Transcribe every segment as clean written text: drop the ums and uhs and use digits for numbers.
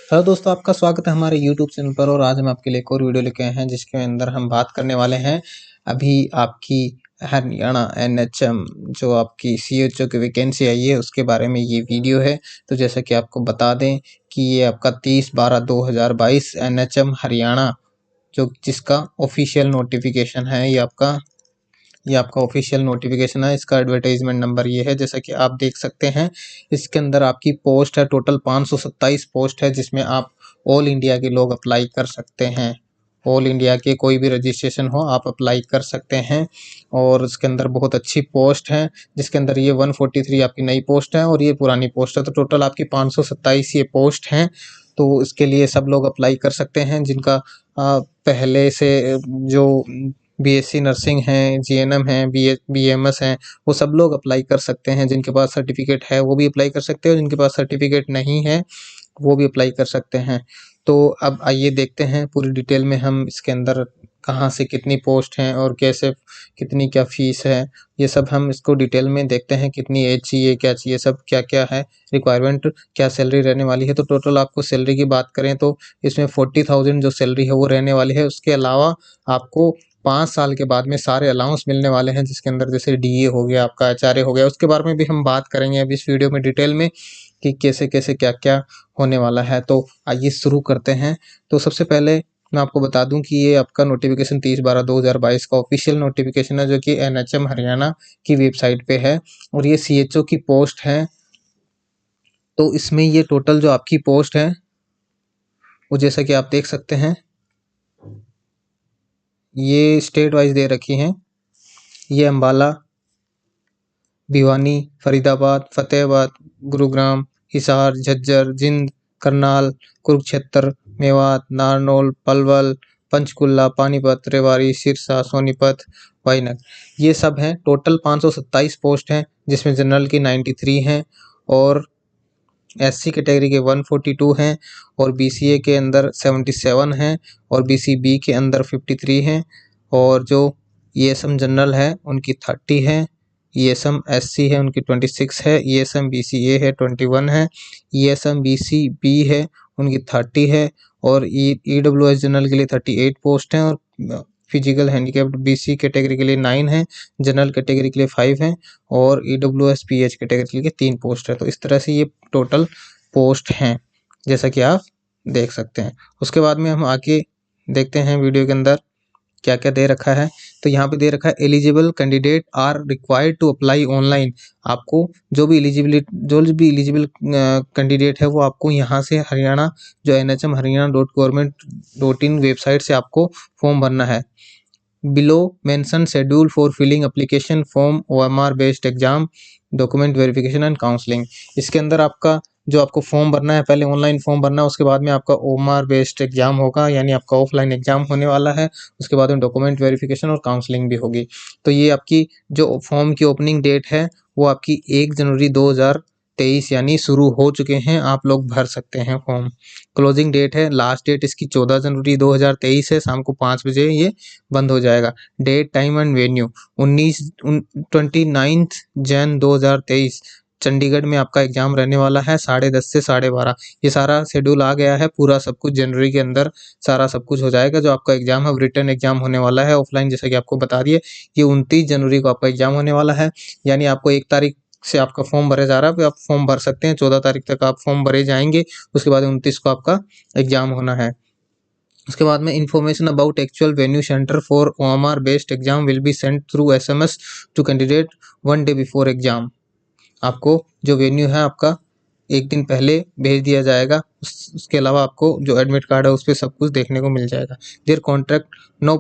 Hello दोस्तों, आपका स्वागत है हमारे यूट्यूब चैनल पर। और आज हम आपके लिए एक और वीडियो लेके आए हैं जिसके अंदर हम बात करने वाले हैं अभी आपकी हरियाणा एनएचएम जो आपकी सीएचओ की वैकेंसी आई है उसके बारे में ये वीडियो है। तो जैसा कि आपको बता दें कि ये आपका 30/12/2022 एनएचएम हरियाणा जो जिसका ऑफिशियल नोटिफिकेशन है, ये आपका ऑफिशियल नोटिफिकेशन है। इसका एडवर्टाइजमेंट नंबर ये है, जैसा कि आप देख सकते हैं। इसके अंदर आपकी पोस्ट है, टोटल 527 पोस्ट है, जिसमें आप ऑल इंडिया के लोग अप्लाई कर सकते हैं। ऑल इंडिया के कोई भी रजिस्ट्रेशन हो आप अप्लाई कर सकते हैं। और इसके अंदर बहुत अच्छी पोस्ट है, जिसके अंदर ये 143 आपकी नई पोस्ट है और ये पुरानी पोस्ट है। तो टोटल आपकी 527 ये पोस्ट हैं। तो इसके लिए सब लोग अप्लाई कर सकते हैं जिनका पहले से जो बीएससी नर्सिंग हैं, जीएनएम हैं, बीएमएस हैं, वो सब लोग अप्लाई कर सकते हैं। जिनके पास सर्टिफिकेट है वो भी अप्लाई कर सकते हैं और जिनके पास सर्टिफिकेट नहीं है वो भी अप्लाई कर सकते हैं। तो अब आइए देखते हैं पूरी डिटेल में हम इसके अंदर कहाँ से कितनी पोस्ट हैं और कैसे कितनी क्या फीस है, ये सब हम इसको डिटेल में देखते हैं। कितनी एज चाहिए, क्या चाहिए, सब क्या क्या है रिक्वायरमेंट, क्या सैलरी रहने वाली है। तो टोटल आपको सैलरी की बात करें तो इसमें 40,000 जो सैलरी है वो रहने वाली है। उसके अलावा आपको 5 साल के बाद में सारे अलाउंस मिलने वाले हैं, जिसके अंदर जैसे डीए हो गया, आपका एचआरए हो गया। उसके बारे में भी हम बात करेंगे अब इस वीडियो में डिटेल में कि कैसे-कैसे क्या-क्या होने वाला है। तो आइए शुरू करते हैं। तो सबसे पहले मैं आपको बता दूं कि ये आपका नोटिफिकेशन 30/12/2022 का ऑफिशियल नोटिफिकेशन है, जो कि एनएचएम हरियाणा की वेबसाइट पे है और ये सीएचओ की पोस्ट है। तो इसमें ये टोटल जो आपकी पोस्ट है वो जैसा कि आप देख सकते हैं, ये स्टेट वाइज दे रखी हैं। ये अम्बाला, भिवानी, फरीदाबाद, फतेहाबाद, गुरुग्राम, हिसार, झज्जर, जिंद, करनाल, कुरुक्षेत्र, मेवात, नारनौल, पलवल, पंचकुला, पानीपत, रेवाड़ी, सिरसा, सोनीपत, वायनाड, ये सब हैं। टोटल 527 पोस्ट हैं, जिसमें जनरल की 93 हैं और एससी कैटेगरी के 142 हैं और बीसीए के अंदर 77 हैं और बीसीबी के अंदर 53 हैं और जो ईएसएम जनरल है उनकी 30 है, ईएसएम एससी है उनकी 26 है, ईएसएम बीसीए है 21 है, ईएसएम बीसीबी है उनकी 30 है और ईडब्ल्यूएस जनरल के लिए 38 पोस्ट हैं और फिजिकल हैंडीकैप्ड बीसी कैटेगरी के लिए 9 है, जनरल कैटेगरी के लिए 5 हैं और ईडब्ल्यूएस पीएच कैटेगरी के लिए 3 पोस्ट है। तो इस तरह से ये टोटल पोस्ट हैं, जैसा कि आप देख सकते हैं। उसके बाद में हम आगे देखते हैं वीडियो के अंदर क्या क्या दे रखा है। तो यहाँ पे दे रखा है eligible candidate are required to apply online. आपको जो भी एलिजिबल कैंडिडेट है वो आपको यहाँ से हरियाणा जो NHM haryana.government.in वेबसाइट से आपको फॉर्म भरना है। Below mention schedule for filling application form OMR based exam document verification and counselling. इसके अंदर आपका जो आपको फॉर्म भरना है, पहले ऑनलाइन फॉर्म भरना है, उसके बाद में आपका OMR बेस्ड एग्जाम होगा, यानी आपका ऑफलाइन एग्जाम होने वाला है। उसके बाद में डॉक्यूमेंट वेरिफिकेशन और काउंसलिंग भी होगी। तो ये आपकी जो फॉर्म की ओपनिंग डेट है वो आपकी 1 जनवरी 2023 यानी शुरू हो चुके हैं, आप लोग भर सकते हैं फॉर्म। क्लोजिंग डेट है, लास्ट डेट इसकी 14 जनवरी 2023 है, शाम को 5 बजे ये बंद हो जाएगा। Date, time and venue 29 Jan 2023 Chandigarh में आपका एग्जाम रहने वाला है 10:30 से 12:30। ये सारा शेड्यूल आ गया है, पूरा सब कुछ जनवरी के अंदर सारा सब कुछ हो जाएगा। जो आपका एग्जाम है रिटन एग्जाम होने वाला है ऑफलाइन, जैसा कि आपको बता दिए। ये 29 जनवरी को आपका एग्जाम होने वाला है, यानी आपको 1 तारीख से आपका फॉर्म भरा जा रहा है, आप फॉर्म भर सकते हैं। 14 तारीख तक आप फॉर्म भरे जाएंगे, उसके बाद 29 को आपका एग्जाम होना है। उसके बाद में information about actual venue centre for OMR based exam will be sent through SMS to candidate 1 day before exam. आपको जो वेन्यू है आपका 1 दिन पहले भेज दिया जाएगा। उसके अलावा आपको जो एडमिट कार्ड है उस पर सब कुछ देखने को मिल जाएगा। Their contact no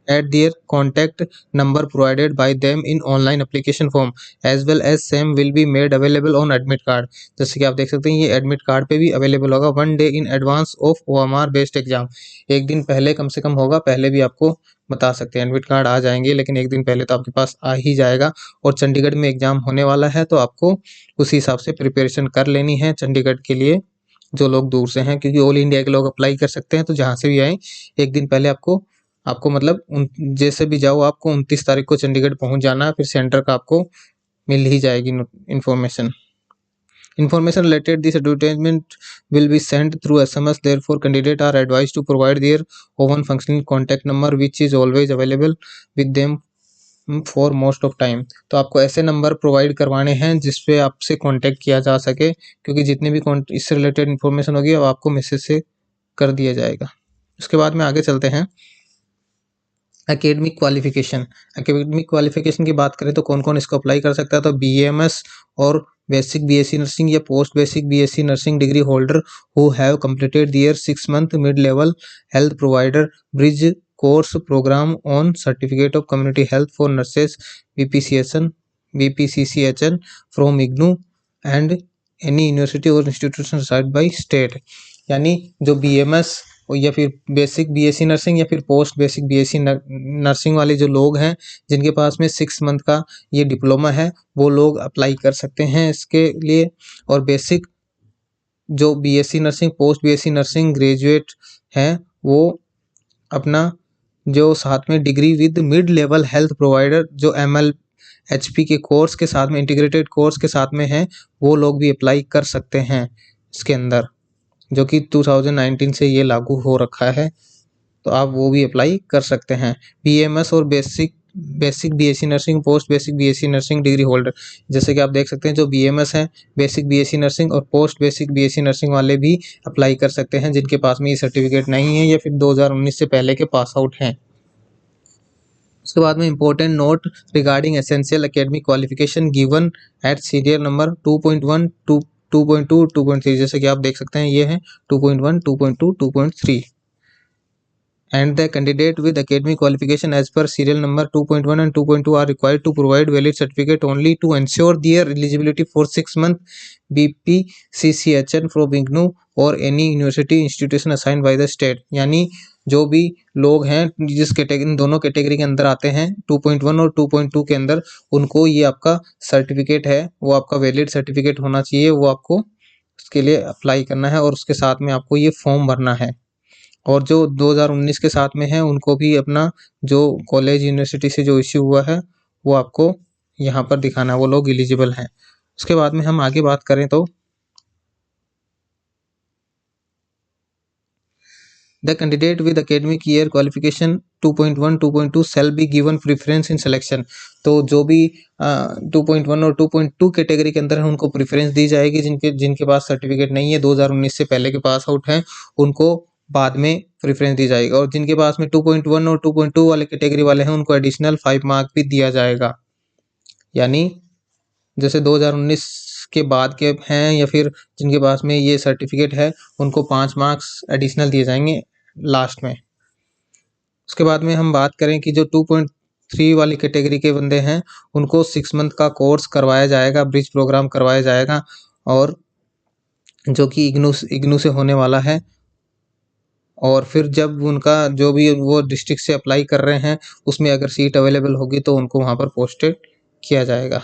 at their contact number provided by them in online application form as well as same will be made available on admit card। जैसे कि आप देख सकते हैं ये एडमिट कार्ड पे भी अवेलेबल होगा 1 day in advance of OMR based exam. 1 दिन पहले कम से कम होगा, पहले भी आपको बता सकते हैं। एडमिट कार्ड आ जाएंगे लेकिन 1 दिन पहले तो आपके पास आ ही जाएगा। और चंडीगढ़ में एग्जाम होने वाला है तो आपको उसी हिसाब से प्रिपरेशन कर लेनी है चंडीगढ़ के लिए, जो लोग दूर से हैं, क्योंकि ऑल इंडिया के लोग अप्लाई कर सकते हैं। तो जहाँ से भी आए 1 दिन पहले आपको आपको मतलब जैसे भी जाओ आपको 29 तारीख को चंडीगढ़ पहुंच जाना है, फिर सेंटर का आपको मिल ही जाएगी information. Information related this advertisement will be sent through SMS. Therefore, candidates are advised to provide their own functioning contact number, which is always available with them for most of time. तो आपको ऐसे number provide करवाने हैं जिसपे आपसे contact किया जा सके, क्योंकि जितनी भी इससे रिलेटेड इन्फॉर्मेशन होगी वो आपको मैसेज से कर दिया जाएगा। उसके बाद में आगे चलते हैं। Academic qualification. एकेडमिक क्वालिफिकेशन की बात करें तो कौन कौन इसको अप्लाई कर सकता है, तो BAMS और बेसिक BSc नर्सिंग या post basic BSc nursing degree holder who have completed their 6 month mid level health provider bridge course programme on certificate of community health for nurses BPCCHN from IGNOU and any university और institution side by state. यानी जो BMS या फिर basic BSc nursing या फिर post basic BSc nursing वाले जो लोग हैं जिनके पास में 6 मंथ का ये डिप्लोमा है, वो लोग अप्लाई कर सकते हैं इसके लिए। और बेसिक जो BSc nursing post BSc nursing graduate हैं वो अपना जो साथ में degree with mid level health provider जो MLHP के कोर्स के साथ में इंटीग्रेटेड कोर्स के साथ में है, वो लोग भी अप्लाई कर सकते हैं इसके अंदर, जो कि 2019 से ये लागू हो रखा है, तो आप वो भी अप्लाई कर सकते हैं। BMS और basic BSc nursing post basic BSc nursing degree holder, जैसे कि आप देख सकते हैं जो BMS है बेसिक BSc नर्सिंग और पोस्ट बेसिक BSc नर्सिंग वाले भी अप्लाई कर सकते हैं जिनके पास में ये सर्टिफिकेट नहीं है या फिर 2019 से पहले के पास आउट हैं। उसके बाद में important note regarding essential academic qualification given at serial number 2.1 2.2 2.3, जैसे कि आप देख सकते हैं ये है 2.1 2.2 2.3 and the candidate with academic qualification as per serial number 2.1 and 2.2 are required to provide valid certificate only to ensure their eligibility for 6 month BPCCHN from IGNOU or any university institution assigned by the state। यानी जो भी लोग हैं जिस category दोनों category के अंदर आते हैं 2.1 और 2.2 के अंदर, उनको ये आपका सर्टिफिकेट है वो आपका वैलिड सर्टिफिकेट होना चाहिए, वो आपको उसके लिए अप्लाई करना है और उसके साथ में आपको ये फॉर्म भरना है। और जो 2019 के साथ में है उनको भी अपना जो कॉलेज यूनिवर्सिटी से जो इश्यू हुआ है वो आपको यहाँ पर दिखाना है, वो लोग एलिजिबल हैं। उसके बाद में हम आगे बात करें तो the candidate with academic year qualification 2.1 2.2 shall be given preference in selection। तो जो भी 2.1 और 2.2 कैटेगरी के अंदर है उनको प्रेफरेंस दी जाएगी, जिनके पास सर्टिफिकेट नहीं है 2019 से पहले के पास आउट हैं उनको बाद में प्रेफरेंस दी जाएगी, और जिनके पास में 2.1 और 2.2 वाले कैटेगरी वाले हैं उनको एडिशनल 5 मार्क भी दिया जाएगा। यानी जैसे 2019 के बाद के हैं या फिर जिनके पास में ये सर्टिफिकेट है उनको 5 मार्क्स एडिशनल दिए जाएंगे लास्ट में। उसके बाद में हम बात करें कि जो 2.3 वाली कैटेगरी के बंदे हैं उनको 6 मंथ का कोर्स करवाया जाएगा, ब्रिज प्रोग्राम करवाया जाएगा, और जो कि इग्नू से होने वाला है। और फिर जब उनका जो भी वो डिस्ट्रिक्ट से अप्लाई कर रहे हैं उसमें अगर सीट अवेलेबल होगी तो उनको वहाँ पर पोस्टेड किया जाएगा।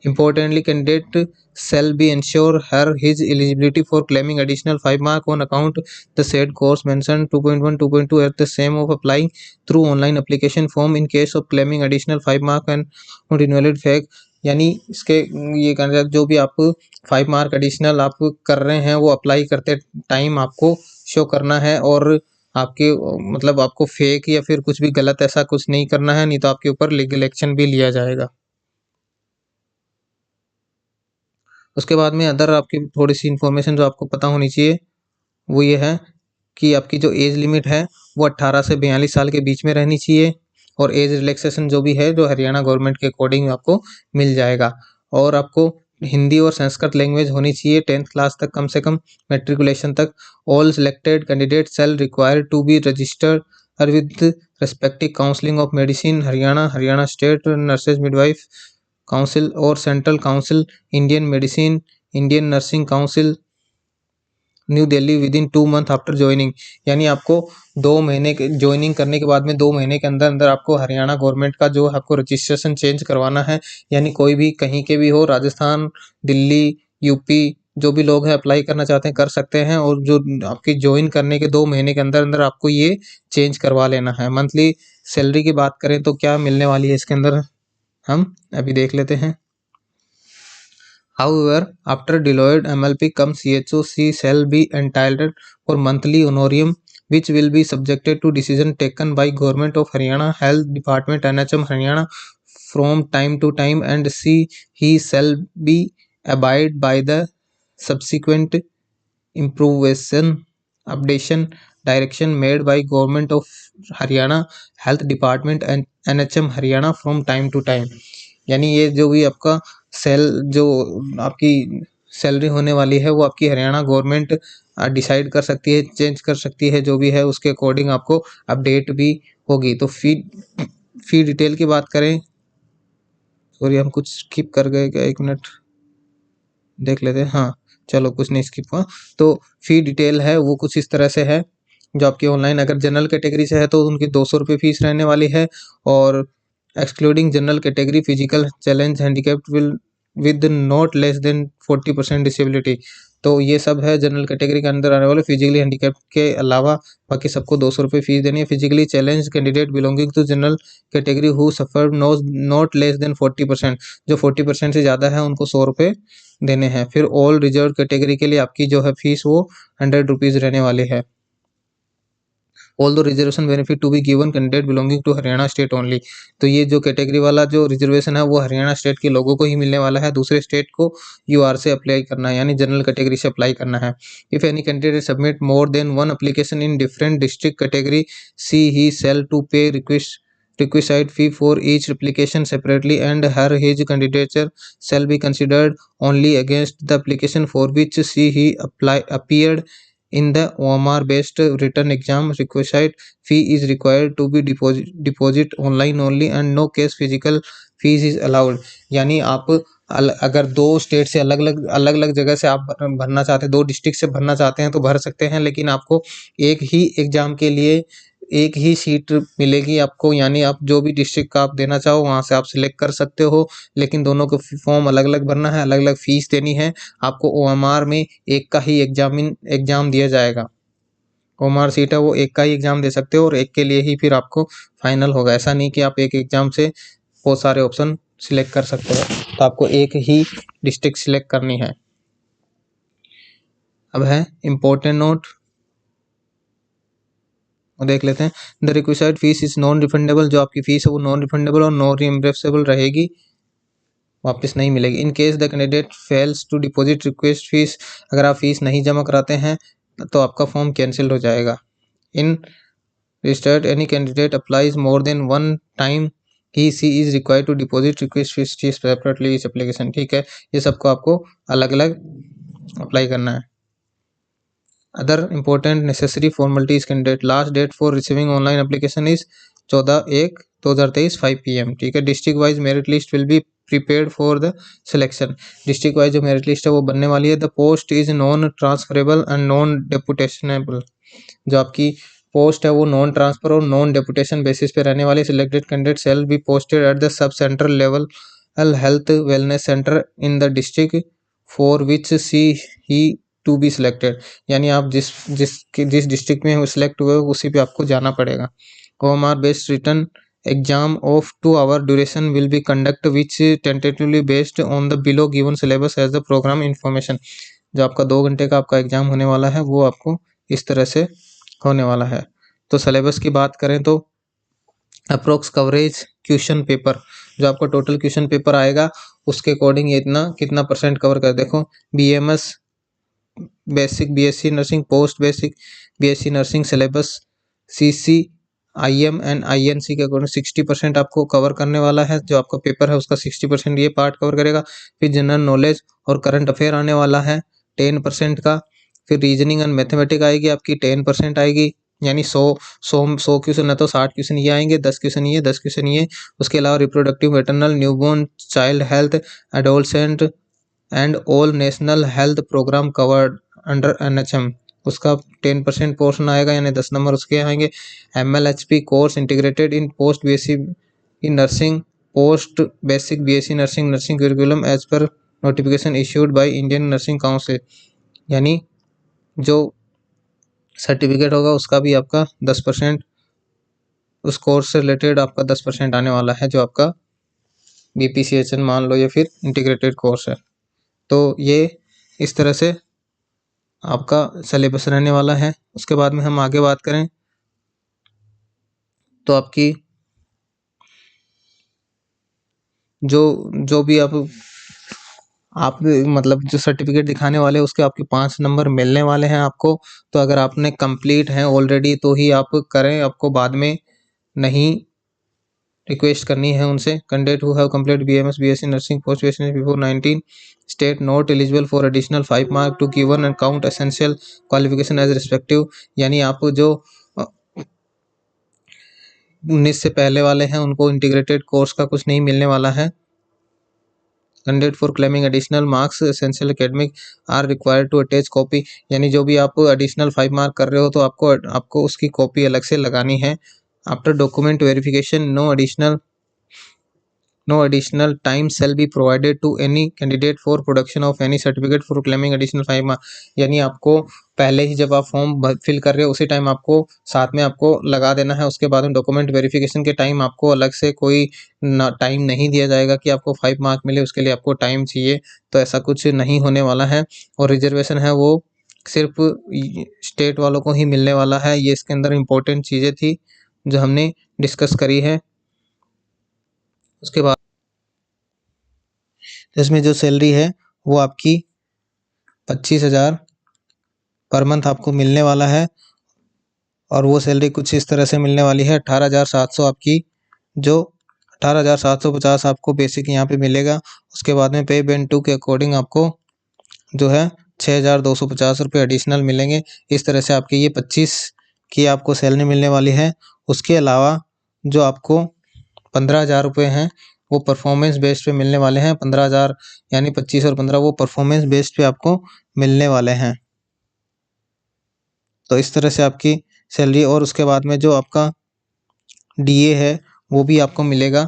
Importantly, candidate shall be ensure his eligibility for claiming additional 5 mark on account the said course mentioned 2.1 2.2 at the same of applying through online application form in case of claiming additional 5 mark and not invalid fake। यानी इसके ये कहना जो भी आप 5 mark additional आप कर रहे हैं वो अप्लाई करते टाइम आपको शो करना है, और आपके मतलब आपको फेक या फिर कुछ भी गलत ऐसा कुछ नहीं करना है, नहीं तो आपके ऊपर लीगल एक्शन भी लिया जाएगा। उसके बाद में अदर आपकी थोड़ी सी इन्फॉर्मेशन जो आपको पता होनी चाहिए वो ये है कि आपकी जो एज लिमिट है वो 18 से 42 साल के बीच में रहनी चाहिए, और एज रिलैक्सेशन जो भी है जो हरियाणा गवर्नमेंट के अकॉर्डिंग आपको मिल जाएगा। और आपको हिंदी और संस्कृत लैंग्वेज होनी चाहिए 10th क्लास तक कम से कम, मैट्रिकुलेशन तक। All selected candidate shall require to be registered with respective counselling of medicine Haryana state nurses midwife council और central council Indian medicine Indian nursing council new Delhi within 2 month after joining. यानी आपको 2 महीने के joining करने के बाद में 2 महीने के अंदर अंदर आपको हरियाणा गवर्नमेंट का जो आपको रजिस्ट्रेशन चेंज करवाना है। यानी कोई भी कहीं के भी हो, राजस्थान, दिल्ली, यूपी, जो भी लोग हैं अप्लाई करना चाहते हैं कर सकते हैं, और जो आपकी ज्वाइन करने के 2 महीने के अंदर अंदर आपको ये चेंज करवा लेना है। मंथली सैलरी की बात करें तो क्या मिलने वाली है इसके अंदर हम अभी देख लेते हैं। However, after Deloitte MLP comes CHO, she shall be entitled for monthly honorarium, which will be subjected to decision taken by Government of Haryana Health Department NHM Haryana from time to time, and he shall be abide by the subsequent improvisation updation direction made by Government of Haryana Health Department and NHM Haryana from time to time। यानी ये जो भी आपका जो आपकी salary होने वाली है वो आपकी हरियाणा गवर्नमेंट डिसाइड कर सकती है, चेंज कर सकती है, जो भी है उसके अकॉर्डिंग आपको अपडेट भी होगी। तो फी डिटेल की बात करें, सॉरी हम कुछ स्किप कर गए क्या, एक मिनट देख लेते हैं। हाँ चलो कुछ नहीं स्किप हुआ। तो फी डिटेल है वो कुछ इस तरह से है, जो आपकी ऑनलाइन अगर जनरल कैटेगरी से है तो उनकी 200 रुपये फीस रहने वाली है, और excluding general category physical challenge handicapped will with not less than 40% disability. तो ये सब है जनरल कैटेगरी के अंदर आने वाले। फिजिकली हैंडीकैप्ड के अलावा बाकी सबको 200 रुपये फीस देनी है। Physically challenge candidate belonging to general category who suffer not less than 40%, जो 40% से ज़्यादा है उनको 100 रुपये देने हैं। फिर ऑल रिजर्व कैटेगरी के लिए आपकी जो है फीस वो 100 रुपीज़ रहने वाली है। All the reservation benefit to be given candidate belonging to Haryana state only. तो ये जो कैटेगरी वाला जो रिजर्वेशन है वो हरियाणा स्टेट के लोगों को ही मिलने वाला है, दूसरे स्टेट को यूआर से अप्लाई करना है, यानी जनरल कैटेगरी से अप्लाई करना है। If any candidate submit more than one application in different district category, she he shall to pay requisite fee for each application separately, and his candidature shall be considered only against the application for which he appeared in the OMR based written exam. Requisite fee is required to be deposit online only, and no cash physical fees is allowed। यानी आप अगर दो state से अलग अलग जगह से आप भरना चाहते हैं, दो डिस्ट्रिक्ट से भरना चाहते हैं तो भर सकते हैं, लेकिन आपको एक ही एग्जाम के लिए एक ही सीट मिलेगी आपको, यानी आप जो भी डिस्ट्रिक्ट का आप देना चाहो वहाँ से आप सिलेक्ट कर सकते हो, लेकिन दोनों को फॉर्म अलग अलग भरना है, अलग अलग फीस देनी है आपको। ओएमआर में एक का ही एग्जाम दिया जाएगा। ओएमआर सीट है वो एक का ही एग्जाम दे सकते हो और एक के लिए ही फिर आपको फाइनल होगा। ऐसा नहीं कि आप एक एग्जाम से बहुत सारे ऑप्शन सिलेक्ट कर सकते हो, तो आपको एक ही डिस्ट्रिक्ट सिलेक्ट करनी है। अब है इम्पोर्टेंट नोट, देख लेते हैं। The requisite fees is non refundable. जो आपकी फीस है वो नॉन रिफंडेबल और नॉन रिइम्बर्सेबल रहेगी, वापस नहीं मिलेगी। In case the candidate fails to deposit request fees, अगर आप फीस नहीं जमा कराते हैं तो आपका फॉर्म कैंसिल हो जाएगा। In registered any candidate applies more than one time he she is required to deposit request fees separately इस एप्लीकेशन। ठीक है, ये सबको आपको अलग अलग अप्लाई करना है। Other important necessary formalities candidate last date for receiving online application is 14/1/2023 5 PM। ठीक है, district wise merit list will be prepared for the selection. District wise जो मेरिट लिस्ट है वो बनने वाली है। The post is non transferable and non deputationable. जो आपकी पोस्ट है वो नॉन ट्रांसफर और नॉन डेपुटेशन बेसिस पे रहने वाली। Selected candidate shall be posted at the sub central level health wellness centre in the district for which she he to be selected. यानी आप जिस डिस्ट्रिक्ट में सिलेक्ट हुए उसी पे आपको जाना पड़ेगा। OMR based written exam of 2 hour duration will be conduct which tentatively based on the below given syllabus as the programme information. जो आपका 2 घंटे का आपका एग्जाम होने वाला है वो आपको इस तरह से होने वाला है। तो सिलेबस की बात करें तो अप्रोक्स कवरेज क्वेश्चन पेपर, जो आपका टोटल क्वेश्चन पेपर आएगा उसके अकॉर्डिंग ये इतना कितना परसेंट कवर कर। देखो BMS basic BSc nursing, post basic BSc nursing syllabus CCIM and INC के अकॉर्डिंग 60% आपको कवर करने वाला है। जो आपका पेपर है उसका 60% ये पार्ट कवर करेगा। फिर जनरल नॉलेज और करंट अफेयर आने वाला है 10% का। फिर रीजनिंग एंड मैथमेटिक्स आएगी आपकी 10% आएगी, यानी 100 क्वेश्चन है तो 60 क्वेश्चन ये आएंगे, 10 क्वेश्चन ये, 10 क्वेश्चन ये। उसके अलावा reproductive maternal newborn child health adolescent and all national health programme covered under NHM, उसका 10% पोर्शन आएगा, यानी 10 नंबर उसके आएंगे। MLHP course integrated in post BSc in nursing, post basic BSc nursing, nursing curriculum as per notification issued by Indian nursing council. यानी जो certificate होगा उसका भी आपका 10%, उस कोर्स से रिलेटेड आपका 10% आने वाला है, जो आपका BPCHN मान लो या फिर इंटीग्रेटेड कोर्स है। तो ये इस तरह से आपका सिलेबस रहने वाला है। उसके बाद में हम आगे बात करें तो आपकी जो भी आप मतलब जो सर्टिफिकेट दिखाने वाले हैं उसके आपके 5 नंबर मिलने वाले हैं आपको। तो अगर आपने कंप्लीट है ऑलरेडी तो ही आप करें, आपको बाद में नहीं रिक्वेस्ट करनी है उनसे। Candidate who have complete BMS BSc nursing post graduation before 19 state not eligible for additional 5 mark to given and count essential qualification as respective. यानी आप जो 19 से पहले वाले हैं उनको इंटीग्रेटेड कोर्स का कुछ नहीं मिलने वाला है। Candidate for claiming additional marks essential academic are required to attach copy. यानी जो भी आप एडिशनल 5 मार्क कर रहे हो तो आपको उसकी कॉपी अलग से लगानी है। After document verification no additional time shall be provided to any candidate for production of any certificate for claiming additional 5 marks। यानी आपको पहले ही जब आप फॉर्म फिल कर रहे हो उसी टाइम आपको साथ में आपको लगा देना है। उसके बाद में डॉक्यूमेंट वेरिफिकेशन के टाइम आपको अलग से कोई टाइम नहीं दिया जाएगा कि आपको 5 मार्क मिले उसके लिए आपको टाइम चाहिए, तो ऐसा कुछ नहीं होने वाला है। और रिजर्वेशन है वो सिर्फ स्टेट वालों को ही मिलने वाला है। ये इसके अंदर इम्पोर्टेंट चीज़ें थी जो हमने डिस्कस करी है। उसके बाद इसमें जो सैलरी है वो आपकी 25,000 पर मंथ आपको मिलने वाला है। और वो सैलरी कुछ इस तरह से मिलने वाली है 18,700 आपकी, जो 18,750 आपको बेसिक यहाँ पे मिलेगा। उसके बाद में पे बैंड 2 के अकॉर्डिंग आपको जो है 6,250 रुपये एडिशनल मिलेंगे। इस तरह से आपकी ये 25 की आपको सैलरी मिलने वाली है। उसके अलावा जो आपको 15,000 रुपये हैं वो परफॉर्मेंस बेस्ड पे मिलने वाले हैं। 15,000 यानी 25 और 15 वो परफॉर्मेंस बेस्ड पे आपको मिलने वाले हैं। तो इस तरह से आपकी सैलरी। और उसके बाद में जो आपका DA है वो भी आपको मिलेगा।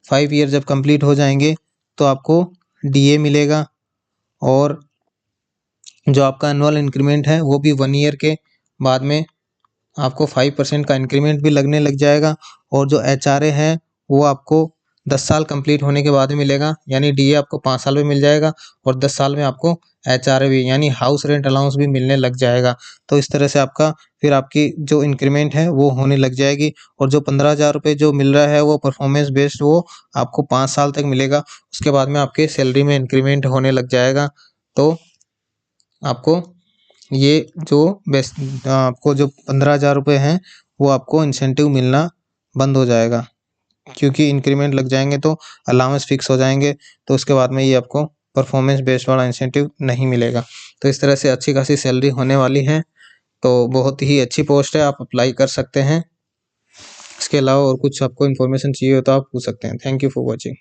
5 ईयर जब कंप्लीट हो जाएंगे तो आपको DA मिलेगा। और जो आपका एनुअल इंक्रीमेंट है वो भी 1 ईयर के बाद में आपको 5% का इंक्रीमेंट भी लगने लग जाएगा। और जो HRA है वो आपको 10 साल कंप्लीट होने के बाद मिलेगा। यानी DA आपको 5 साल में मिल जाएगा और 10 साल में आपको HRA भी यानी हाउस रेंट अलाउंस भी मिलने लग जाएगा। तो इस तरह से आपका फिर आपकी जो इंक्रीमेंट है वो होने लग जाएगी। और जो 15,000 रुपये जो मिल रहा है वो परफॉर्मेंस बेस्ड वो आपको 5 साल तक मिलेगा। उसके बाद में आपके सैलरी में इंक्रीमेंट होने लग जाएगा। तो आपको ये जो आपको जो 15,000 रुपये हैं वो आपको इंसेंटिव मिलना बंद हो जाएगा, क्योंकि इंक्रीमेंट लग जाएंगे तो अलाउंस फिक्स हो जाएंगे। तो उसके बाद में ये आपको परफॉर्मेंस बेस्ड वाला इंसेंटिव नहीं मिलेगा। तो इस तरह से अच्छी खासी सैलरी होने वाली है। तो बहुत ही अच्छी पोस्ट है, आप अप्लाई कर सकते हैं। इसके अलावा और कुछ आपको इन्फॉर्मेशन चाहिए हो तो आप पूछ सकते हैं। Thank you for watching.